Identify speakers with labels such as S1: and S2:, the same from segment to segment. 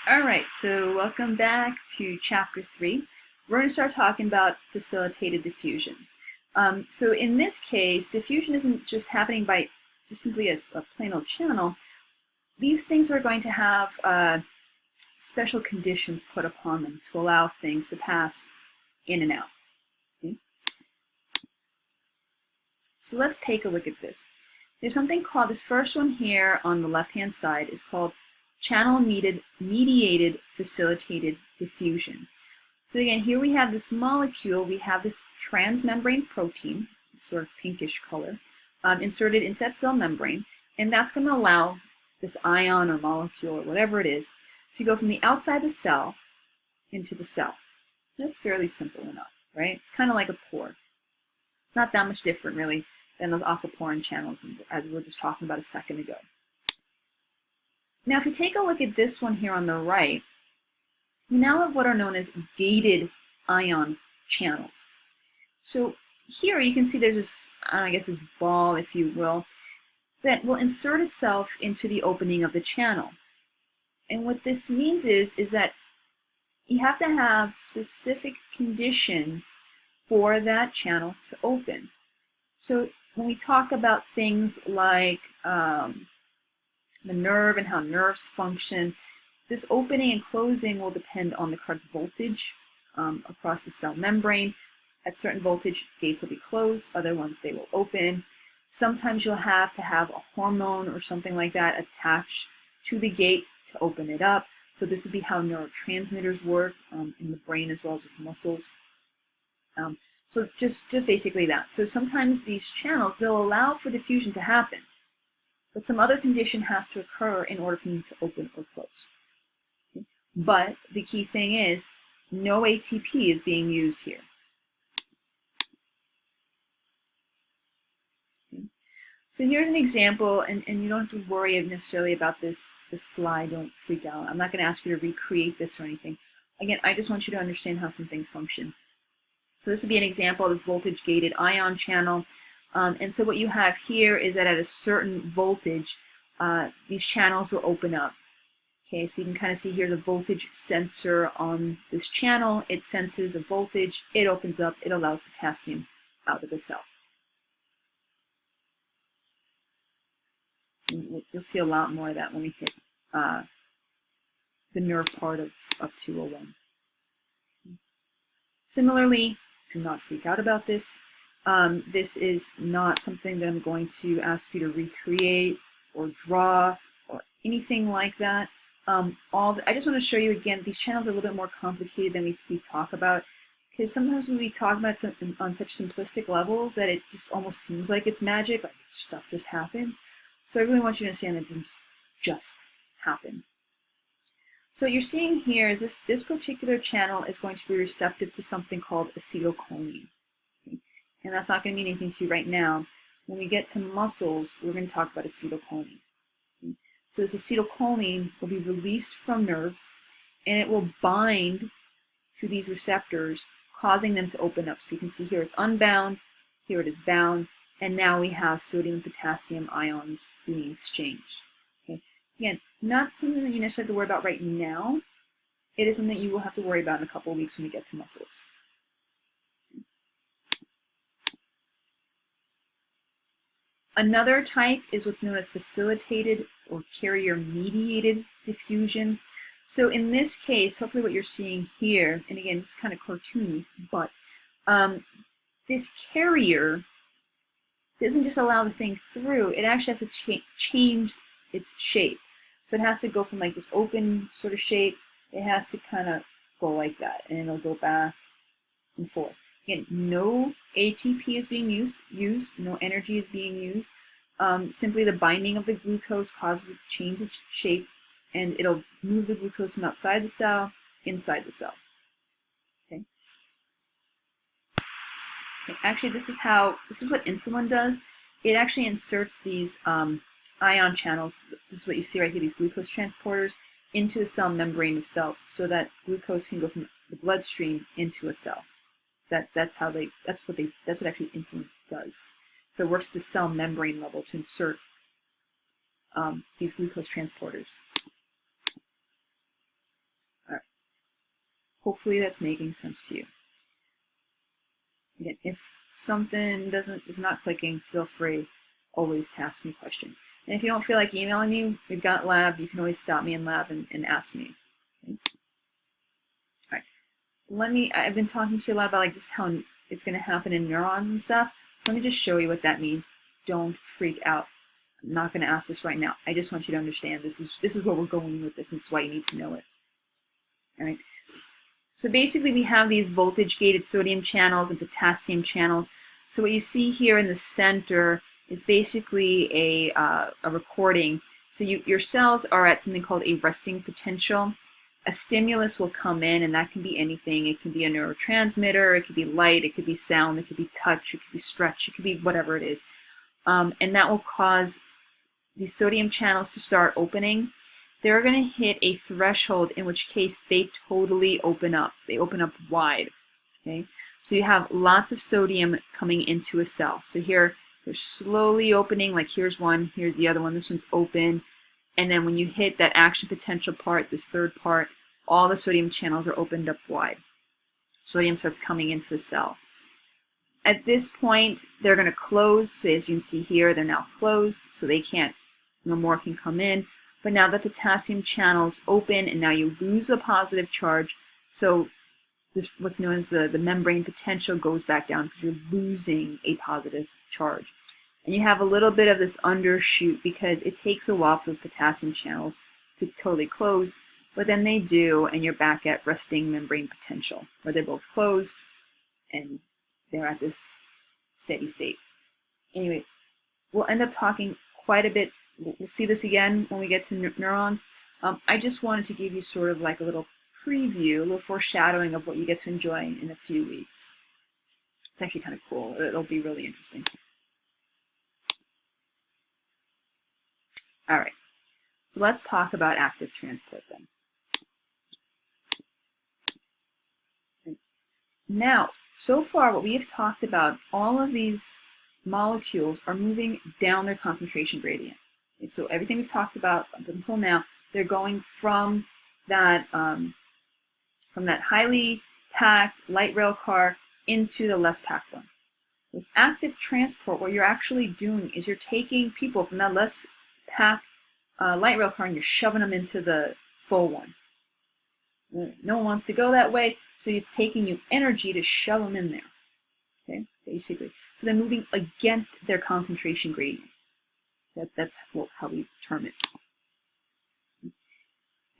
S1: Alright, so welcome back to Chapter 3. We're going to start talking about facilitated diffusion. So in this case, diffusion isn't just happening by just simply a plain old channel. These things are going to have special conditions put upon them to allow things to pass in and out. Okay? So let's take a look at this. There's something called, this first one here on the left-hand side is called channel-mediated facilitated diffusion. So again, here we have this molecule, we have this transmembrane protein, sort of pinkish color, inserted inside cell membrane, and that's going to allow this ion or molecule or whatever it is to go from the outside the cell into the cell. That's fairly simple enough, right? It's kind of like a pore. It's not that much different, really, than those aquaporin channels as we were just talking about a second ago. Now, if you take a look at this one here on the right, we now have what are known as gated ion channels. So here you can see there's this, I guess this ball, if you will, that will insert itself into the opening of the channel. And what this means is that you have to have specific conditions for that channel to open. So when we talk about things like the nerve and how nerves function, this opening and closing will depend on the correct voltage across the cell membrane. At certain voltage, gates will be closed, other ones they will open. Sometimes you'll have to have a hormone or something like that attached to the gate to open it up. So this would be how neurotransmitters work in the brain as well as with muscles. So just basically that. So sometimes these channels, they'll allow for diffusion to happen, but some other condition has to occur in order for them to open or close. Okay? But the key thing is, no ATP is being used here. Okay? So here's an example, and you don't have to worry necessarily about this slide, don't freak out. I'm not going to ask you to recreate this or anything. Again, I just want you to understand how some things function. So this would be an example of this voltage-gated ion channel. And so what you have here is that at a certain voltage, these channels will open up. Okay, so you can kind of see here the voltage sensor on this channel. It senses a voltage, it opens up, it allows potassium out of the cell. And you'll see a lot more of that when we hit the nerve part of 201. Similarly, do not freak out about this. This is not something that I'm going to ask you to recreate or draw or anything like that. I just want to show you again, these channels are a little bit more complicated than we talk about, because sometimes when we talk about it on such simplistic levels that it just almost seems like it's magic, like stuff just happens. So I really want you to understand that it doesn't just happen. So what you're seeing here is this particular channel is going to be receptive to something called acetylcholine. And that's not going to mean anything to you right now. When we get to muscles, we're going to talk about acetylcholine. So this acetylcholine will be released from nerves, and it will bind to these receptors, causing them to open up. So you can see here it's unbound, here it is bound, and now we have sodium and potassium ions being exchanged. Okay. Again, not something that you necessarily have to worry about right now. It is something that you will have to worry about in a couple of weeks when we get to muscles. Another type is what's known as facilitated or carrier-mediated diffusion. So in this case, hopefully what you're seeing here, and again, it's kind of cartoony, but this carrier doesn't just allow the thing through, it actually has to change its shape. So it has to go from like this open sort of shape, it has to kind of go like that, and it'll go back and forth. Again, no ATP is being used, no energy is being used. Simply the binding of the glucose causes it to change its shape, and it'll move the glucose from outside the cell inside the cell. Okay. Actually, this is what insulin does. It actually inserts these ion channels. This is what you see right here, these glucose transporters, into the cell membrane of cells, so that glucose can go from the bloodstream into a cell. That's what actually insulin does. So it works at the cell membrane level to insert these glucose transporters. Hopefully that's making sense to you. Again, if something is not clicking, feel free always to ask me questions. And if you don't feel like emailing me, we've got lab. You can always stop me in lab and ask me. Okay? All right. I've been talking to you a lot about like this, how it's going to happen in neurons and stuff. So let me just show you what that means. Don't freak out. I'm not going to ask this right now. I just want you to understand this is where we're going with this, and this is why you need to know it. All right. So basically we have these voltage-gated sodium channels and potassium channels. So what you see here in the center is basically a recording. So your cells are at something called a resting potential. A stimulus will come in, and that can be anything. It can be a neurotransmitter, it could be light, it could be sound, it could be touch, it could be stretch, it could be whatever it is. And that will cause these sodium channels to start opening. They're going to hit a threshold, in which case they totally open up. They open up wide. Okay? So you have lots of sodium coming into a cell. So here they're slowly opening, like here's one, here's the other one, this one's open. And then when you hit that action potential part, this third part, all the sodium channels are opened up wide. Sodium starts coming into the cell. At this point, they're going to close. So as you can see here, they're now closed, so they can't, no more can come in. But now the potassium channels open, and now you lose a positive charge. So this, what's known as the membrane potential, goes back down because you're losing a positive charge. And you have a little bit of this undershoot because it takes a while for those potassium channels to totally close, but then they do, and you're back at resting membrane potential, where they're both closed and they're at this steady state. Anyway, we'll end up talking quite a bit. We'll see this again when we get to neurons. I just wanted to give you sort of like a little preview, a little foreshadowing of what you get to enjoy in a few weeks. It's actually kind of cool. It'll be really interesting. All right, so let's talk about active transport then. Now, so far what we have talked about, all of these molecules are moving down their concentration gradient. Okay, so everything we've talked about up until now, they're going from that highly packed light rail car into the less packed one. With active transport, what you're actually doing is you're taking people from that less packed light rail car and you're shoving them into the full one. No one wants to go that way, so it's taking you energy to shove them in there. Okay, basically. So they're moving against their concentration gradient. That's how we term it.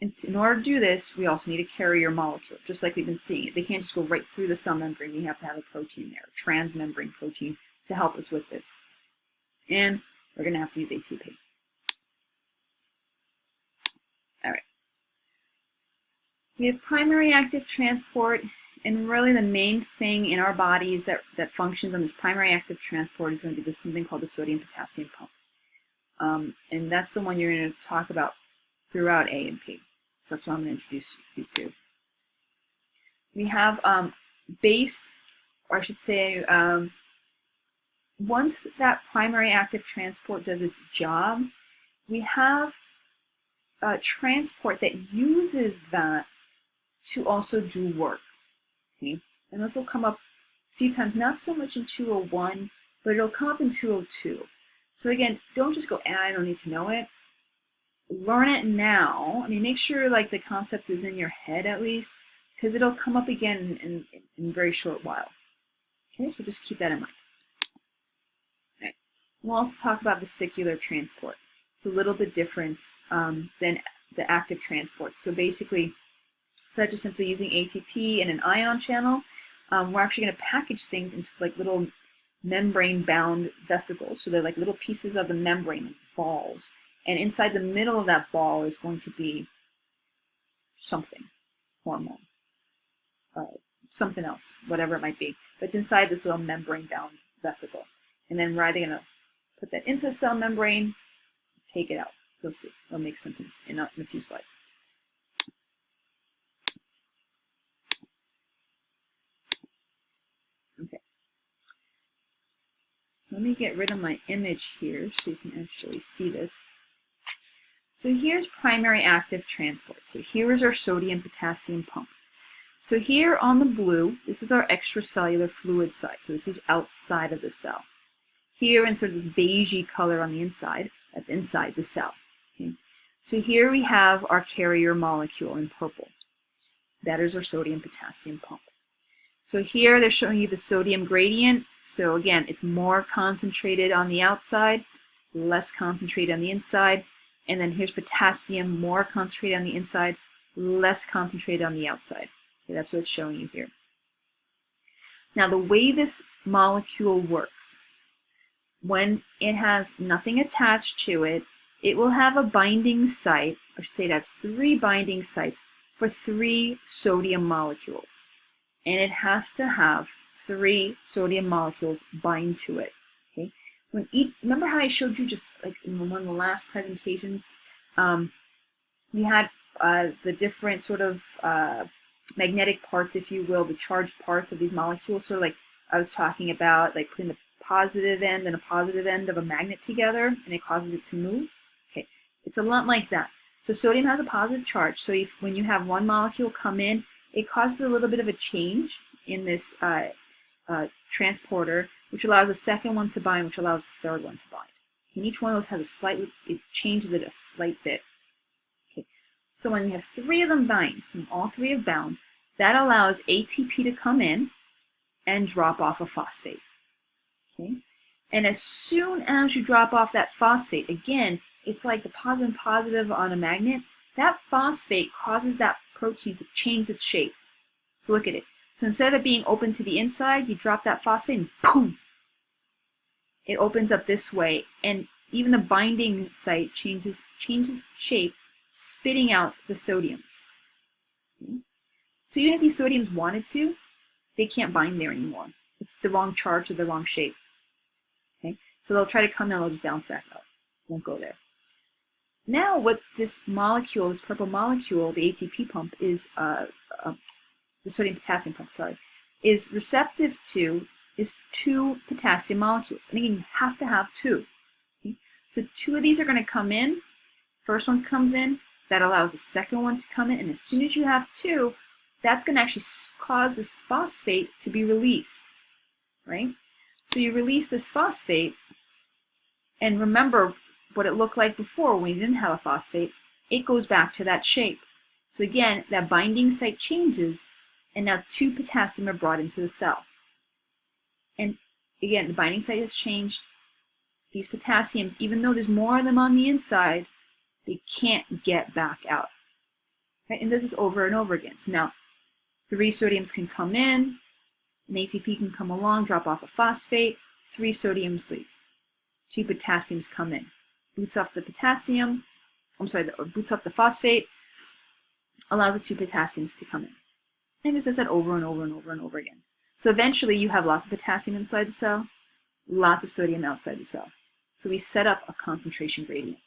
S1: And in order to do this, we also need a carrier molecule, just like we've been seeing it. They can't just go right through the cell membrane. We have to have a protein there, a transmembrane protein, to help us with this. And we're going to have to use ATP. All right. We have primary active transport, and really the main thing in our bodies that functions on this primary active transport is going to be something called the sodium-potassium pump. And that's the one you're going to talk about throughout A and P. So that's what I'm going to introduce you to. We have once that primary active transport does its job, we have transport that uses that to also do work. Okay? And this will come up a few times, not so much in 201, but it'll come up in 202. So again, don't just go, I don't need to know it. Learn it now. I mean, make sure like the concept is in your head at least, because it'll come up again in a very short while. Okay, so just keep that in mind. All right. We'll also talk about vesicular transport. It's a little bit different than the active transport. So basically, instead of just simply using ATP and an ion channel, we're actually going to package things into like little membrane-bound vesicles. So they're like little pieces of the membrane, like balls. And inside the middle of that ball is going to be something, hormone, something else, whatever it might be. But it's inside this little membrane-bound vesicle. And then we're either going to put that into the cell membrane, take it out. You'll see. It'll make sense in a few slides. Okay. So let me get rid of my image here so you can actually see this. So here's primary active transport. So here is our sodium-potassium pump. So here on the blue, this is our extracellular fluid side. So this is outside of the cell. Here in sort of this beigey color on the inside, that's inside the cell. Okay. So here we have our carrier molecule in purple. That is our sodium-potassium pump. So here they're showing you the sodium gradient. So again, it's more concentrated on the outside, less concentrated on the inside. And then here's potassium, more concentrated on the inside, less concentrated on the outside. Okay, that's what it's showing you here. Now the way this molecule works, when it has nothing attached to it, it will have a binding site. I should say it has 3 binding sites for 3 sodium molecules. And it has to have 3 sodium molecules bind to it. Okay? Remember how I showed you just like in one of the last presentations, we had the different sort of magnetic parts, if you will, the charged parts of these molecules, sort of like I was talking about, like putting the positive end and a positive end of a magnet together, and it causes it to move. Okay, it's a lot like that. So sodium has a positive charge, so when you have one molecule come in, it causes a little bit of a change in this transporter, which allows the second one to bind, which allows the third one to bind. And each one of those has a slight, it changes it a slight bit. Okay, so when you have 3 of them bind, so all 3 have bound, that allows ATP to come in and drop off a phosphate. Okay? And as soon as you drop off that phosphate, again, it's like the positive and positive on a magnet, that phosphate causes that protein to change its shape. So look at it. So instead of it being open to the inside, you drop that phosphate and boom! It opens up this way, and even the binding site changes shape, spitting out the sodiums. Okay? So even if these sodiums wanted to, they can't bind there anymore. It's the wrong charge or the wrong shape. Okay? So they'll try to come in, they'll just bounce back out. Won't go there. Now what this molecule, this purple molecule, the ATP pump, is the sodium-potassium pump, sorry, is receptive to is 2 potassium molecules. And again, you have to have 2. Okay? So 2 of these are going to come in. First one comes in, that allows the second one to come in, and as soon as you have 2, that's going to actually cause this phosphate to be released, right? So you release this phosphate, and remember what it looked like before when you didn't have a phosphate, it goes back to that shape. So again, that binding site changes, and now 2 potassium are brought into the cell. And again, the binding site has changed. These potassiums, even though there's more of them on the inside, they can't get back out. Right? And this is over and over again. So now 3 sodiums can come in, an ATP can come along, drop off a phosphate, 3 sodiums leave. 2 potassiums come in. Boots off the potassium, boots off the phosphate, allows the 2 potassiums to come in. And just does that over and over and over and over again. So eventually you have lots of potassium inside the cell, lots of sodium outside the cell. So we set up a concentration gradient.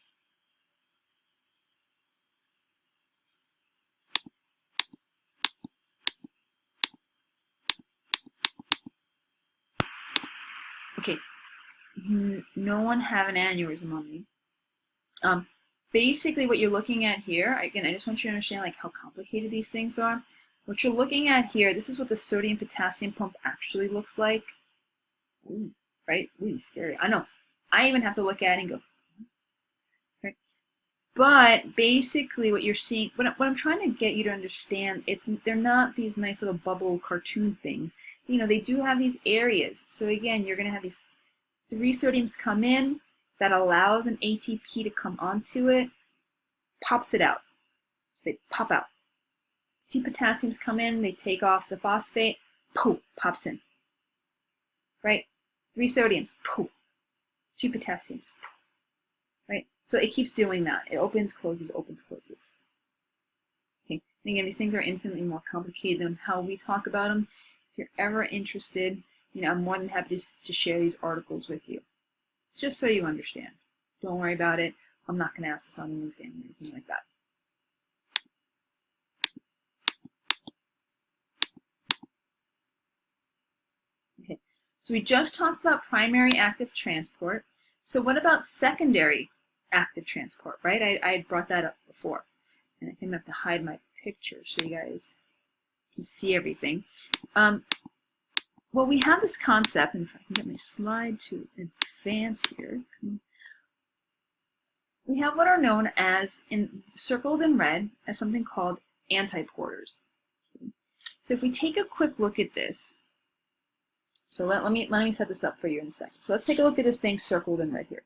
S1: Okay, no one have an aneurysm on me. Basically what you're looking at here, again, I just want you to understand like how complicated these things are. What you're looking at here, this is what the sodium-potassium pump actually looks like. Ooh, right? Ooh, scary. I know. I even have to look at it and go, right? But basically what you're seeing, what I'm trying to get you to understand, they're not these nice little bubble cartoon things. You know, they do have these areas. So again, you're going to have these 3 sodiums come in, that allows an ATP to come onto it, pops it out. So they pop out. 2 potassiums come in, they take off the phosphate, poof, pops in. Right? 3 sodiums, poof. 2 potassiums, poof. Right? So it keeps doing that. It opens, closes, opens, closes. Okay. And again, these things are infinitely more complicated than how we talk about them. If you're ever interested, you know, I'm more than happy to share these articles with you. It's just so you understand. Don't worry about it. I'm not going to ask this on an exam or anything like that. Okay, so we just talked about primary active transport. So what about secondary active transport, right? I had brought that up before. And I think I have to hide my picture so you guys can see everything. Well, we have this concept, and if I can get my slide to advance here, we have what are known as, circled in red, as something called antiporters. So if we take a quick look at this, so let me set this up for you in a second. So let's take a look at this thing circled in red here.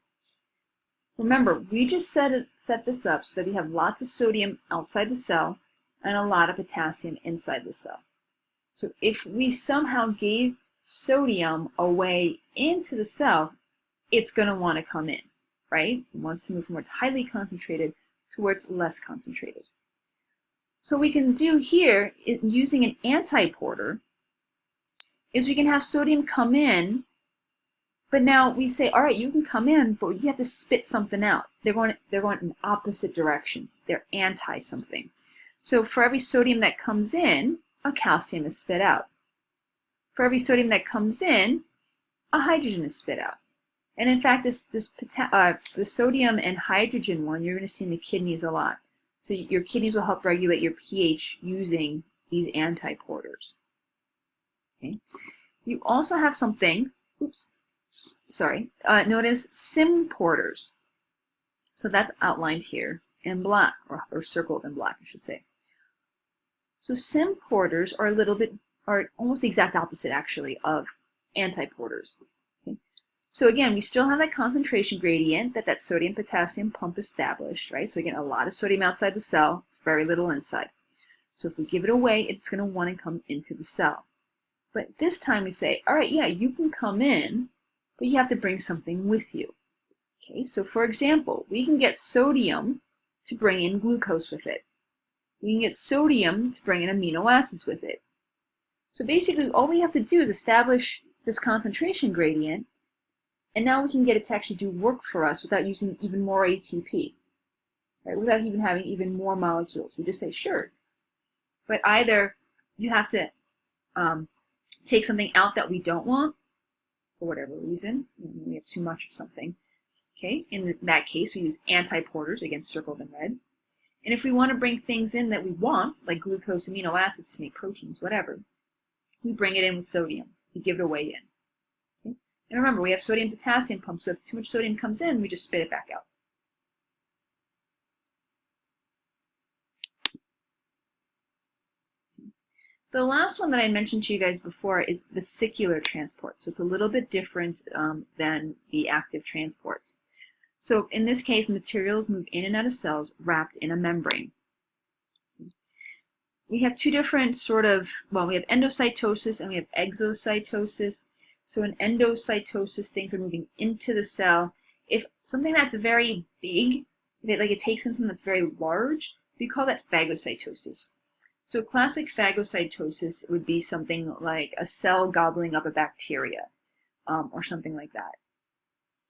S1: Remember, we just set this up so that we have lots of sodium outside the cell and a lot of potassium inside the cell. So if we somehow gave sodium away into the cell, it's going to want to come in, right? It wants to move from where it's highly concentrated towards less concentrated. So what we can do here, using an antiporter, is we can have sodium come in, but now we say, all right, you can come in, but you have to spit something out. They're going in opposite directions. They're anti-something. So for every sodium that comes in, a calcium is spit out. For every sodium that comes in, a hydrogen is spit out. And in fact, the sodium and hydrogen one, you're going to see in the kidneys a lot. So your kidneys will help regulate your pH using these antiporters. Okay. You also have something, known as symporters. So that's outlined here in black, or circled in black, I should say. So symporters are almost the exact opposite, actually, of antiporters. Okay. So again, we still have that concentration gradient that sodium-potassium pump established, right? So again, a lot of sodium outside the cell, very little inside. So if we give it away, it's going to want to come into the cell. But this time we say, all right, yeah, you can come in, but you have to bring something with you. Okay, so for example, we can get sodium to bring in glucose with it. We can get sodium to bring in amino acids with it. So basically, all we have to do is establish this concentration gradient, and now we can get it to actually do work for us without using even more ATP, right? Without even having even more molecules. We just say, sure. But either you have to take something out that we don't want, for whatever reason, we have too much of something. Okay, in that case, we use antiporters, again circled in red. And if we want to bring things in that we want, like glucose, amino acids to make proteins, whatever, we bring it in with sodium. We give it away in. Okay? And remember, we have sodium-potassium pumps, so if too much sodium comes in, we just spit it back out. The last one that I mentioned to you guys before is vesicular transport. So it's a little bit different than the active transports. So in this case, materials move in and out of cells wrapped in a membrane. We have two different we have endocytosis and we have exocytosis. So in endocytosis, things are moving into the cell. If something that's very big, it takes in something that's very large, we call that phagocytosis. So classic phagocytosis would be something like a cell gobbling up a bacteria, or something like that.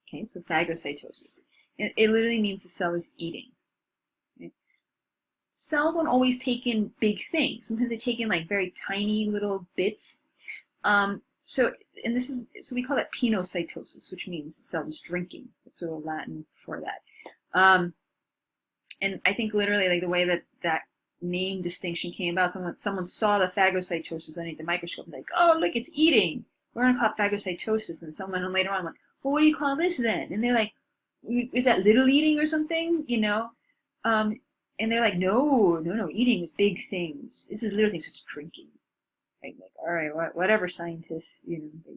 S1: Okay, so phagocytosis. It literally means the cell is eating. Okay? Cells don't always take in big things. Sometimes they take in like very tiny little bits. So we call that penocytosis, which means the cell is drinking. That's sort of Latin for that. And I think literally like the way that name distinction came about, someone saw the phagocytosis underneath the microscope and like, oh look, it's eating. We're gonna call it phagocytosis. And someone later on went, well, what do you call this then? And they're like, is that little eating or something? You know? And they're like, no, eating is big things. This is little things, so it's drinking. Right? Like, all right, whatever scientists,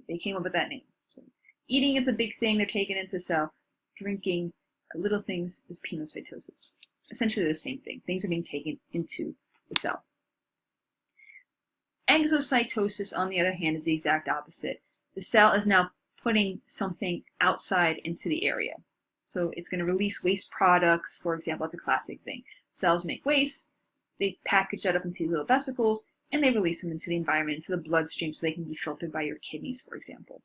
S1: they came up with that name. So eating is a big thing, they're taken into the cell. Drinking, little things, is penocytosis. Essentially the same thing. Things are being taken into the cell. Exocytosis, on the other hand, is the exact opposite. The cell is now putting something outside into the area. So it's going to release waste products, for example. That's a classic thing. Cells make waste, they package that up into these little vesicles, and they release them into the environment, into the bloodstream, so they can be filtered by your kidneys, for example.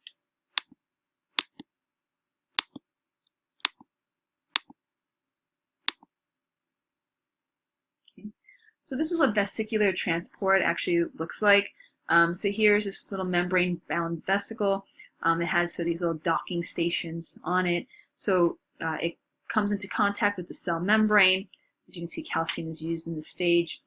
S1: So this is what vesicular transport actually looks like. So here's this little membrane-bound vesicle. It has these little docking stations on it. So it comes into contact with the cell membrane. As you can see, calcium is used in the stage.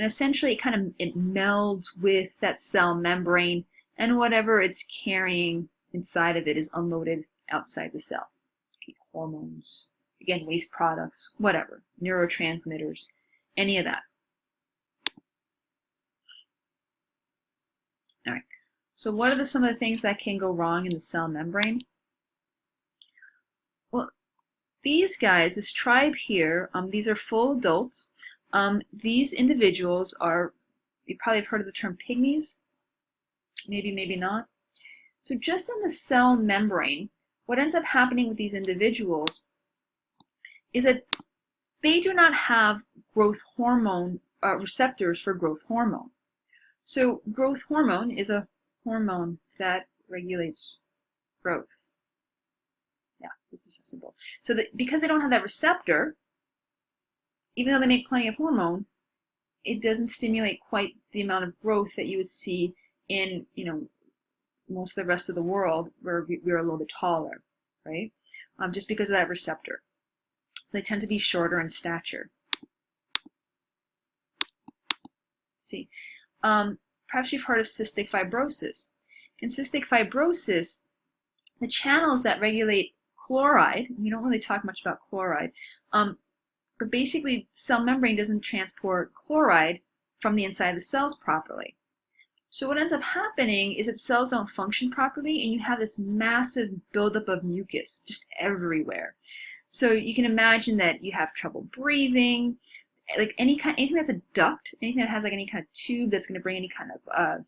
S1: and essentially it melds with that cell membrane, and whatever it's carrying inside of it is unloaded outside the cell. Okay, hormones, again, waste products, whatever, neurotransmitters, any of that. All right, so what are some of the things that can go wrong in the cell membrane? Well, these guys, this tribe here, these are full adults. These individuals are, you probably have heard of the term pygmies, maybe, maybe not. So just in the cell membrane, what ends up happening with these individuals is that they do not have growth hormone receptors for growth hormone. So growth hormone is a hormone that regulates growth. Yeah, this is simple. So that because they don't have that receptor, even though they make plenty of hormone, it doesn't stimulate quite the amount of growth that you would see in, most of the rest of the world where we're a little bit taller, right? Just because of that receptor. So they tend to be shorter in stature. Let's see. Perhaps you've heard of cystic fibrosis. In cystic fibrosis, the channels that regulate chloride, we don't really talk much about chloride, but basically cell membrane doesn't transport chloride from the inside of the cells properly. So what ends up happening is that cells don't function properly, and you have this massive buildup of mucus just everywhere. So you can imagine that you have trouble breathing, like anything that's a duct, anything that has like any kind of tube that's going to bring any kind of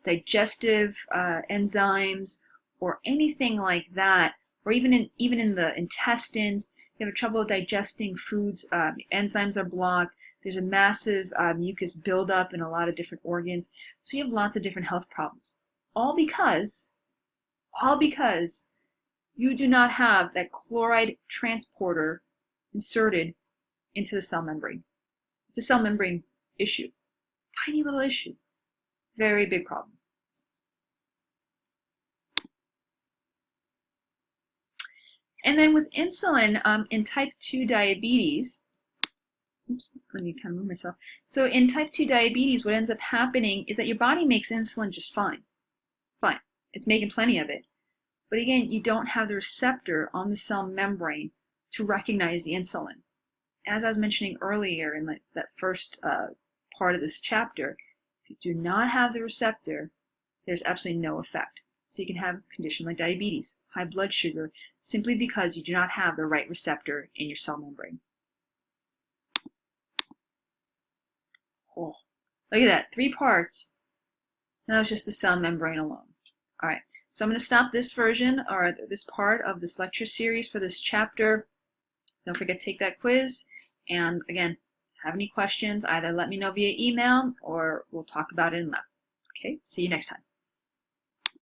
S1: digestive enzymes or anything like that, or even in the intestines, you have trouble digesting foods, enzymes are blocked. There's a massive mucus buildup in a lot of different organs. So you have lots of different health problems. All because you do not have that chloride transporter inserted into the cell membrane. It's a cell membrane issue. Tiny little issue. Very big problem. And then with insulin, in type 2 diabetes, oops, let me kind of move myself. So in type 2 diabetes, what ends up happening is that your body makes insulin just fine. Fine. It's making plenty of it. But again, you don't have the receptor on the cell membrane to recognize the insulin. As I was mentioning earlier in that first part of this chapter, if you do not have the receptor, there's absolutely no effect. So you can have a condition like diabetes, high blood sugar, simply because you do not have the right receptor in your cell membrane. Oh, look at that, 3 parts. Now it's just the cell membrane alone. All right, so I'm going to stop this version, or this part of this lecture series for this chapter. Don't forget to take that quiz. And again, have any questions, either let me know via email or we'll talk about it in lab. Okay, see you next time.